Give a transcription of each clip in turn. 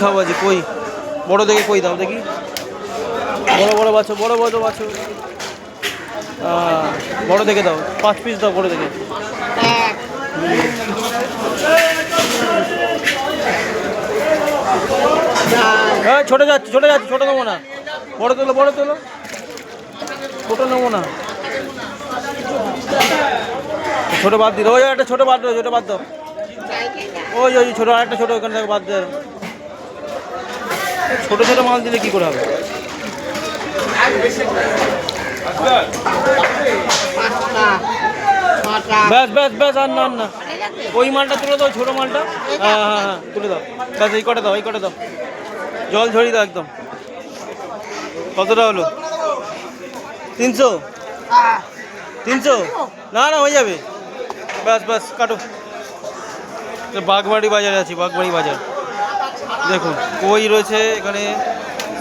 খাবো আছে, কই বড় দেখে কই দাও দেখি, বড় বড় বাছো, বড় বড় বাছো, বড় দেখে দাও, 5 পিস দাও বড় দেখে। হ্যাঁ ছোটো যাচ্ছে, ছোটো যাচ্ছে, ছোটো নেবো না, বড় তোলো, বড় তোলো, ছোটো নেবো না, ছোটো বাদ দিল, ওই একটা ছোটো বাদ দাও, ছোটো বাদ দাও, ওই ওই ছোটো আরেকটা ছোটো ওখানে থেকে বাদ দেয়, ছোটো ছোটো মাল দিলে কী করে হবে? ব্যাস ব্যাস ব্যাস, আর না আর না, ওই মালটা তুলে দাও, ছোটো মালটা, হ্যাঁ হ্যাঁ হ্যাঁ তুলে দাও, ব্যাস এই কটা দাও, এই কটা দাও, জল ঝরিয়ে দাও একদম। কতটা হলো? 300? 300? না না হয়ে যাবে, ব্যাস ব্যাস কাটো। বাগবাড়ি বাজারে আছি, বাগবাড়ি বাজার দেখুন, কই রয়েছে এখানে,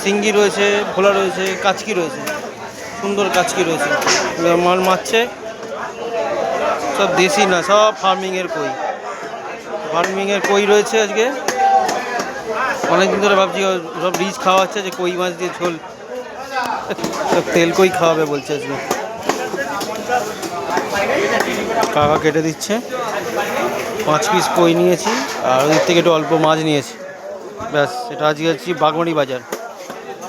শিঙ্গি রয়েছে, ভোলা রয়েছে, কাচকি রয়েছে, সুন্দর কাচকি রয়েছে, মাল মারছে, সব দেশি না, সব ফার্মিংয়ের কই, ফার্মিংয়ের কই রয়েছে। আজকে অনেকদিন ধরে ভাবছি সব রিচ খাওয়াচ্ছে যে কই মাছ দিয়ে ঝোল, তেল কই খাওয়াবে বলছে আজকে। কাকা কেটে দিচ্ছে, 5 পিস কই নিয়েছি আর ওদিক থেকে একটু অল্প মাছ নিয়েছি, ব্যাস। এটা আজকে আছি বাগমারি বাজার,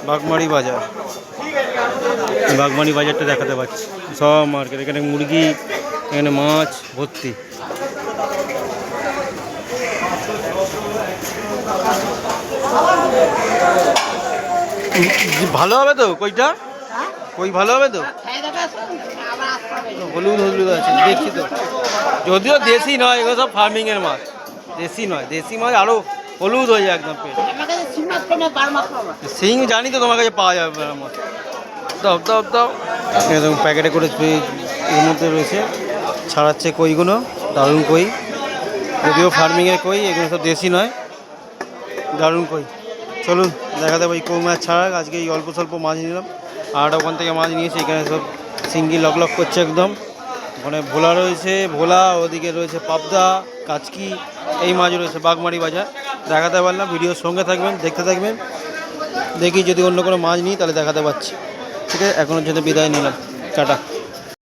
বাগমারি বাজার, বাগমারি বাজারটা দেখাতে পাচ্ছি, সব মার্কেট, এখানে মুরগি, এখানে মাছ ভর্তি। ভালো হবে তো কইটা? কই ভালো হবে তো? হলুদ হলুদ আছে দেখছি তো, যদিও দেশি নয়, এগুলো সব ফার্মিংয়ের মাছ, দেশি নয়, দেশি মাছ আরও হলুদ হয়ে যায় একদম পেট। শিং জানি তো তোমার কাছে পাওয়া যাবে, মাছ দাও দাও দাও, একদম প্যাকেটে করে এর মধ্যে রয়েছে, ছাড়াচ্ছে কইগুলো, দারুণ কই, যদিও ফার্মিংয়ের কই, এগুলো সব দেশি নয়, দারুণ কই। চলুন দেখাতে পারি কই মাছ ছাড়া, আজকে এই অল্প স্বল্প মাছ নিলাম, আর ওখান থেকে মাছ নিয়েছি, এখানে সব শিঙ্গি লক লক করছে একদম, ওখানে ভোলা রয়েছে, ভোলা, ওদিকে রয়েছে পাবদা, কাচকি, এই মাছ রয়েছে। বাগমারি বাজার দেখাতে পারলাম, ভিডিওর সঙ্গে থাকবেন, দেখতে থাকবেন, দেখি যদি অন্য কোনো মাছ নিই তাহলে দেখাতে পারছি। ঠিক আছে, এখনের জন্য বিদায় নিলাম, টাটা।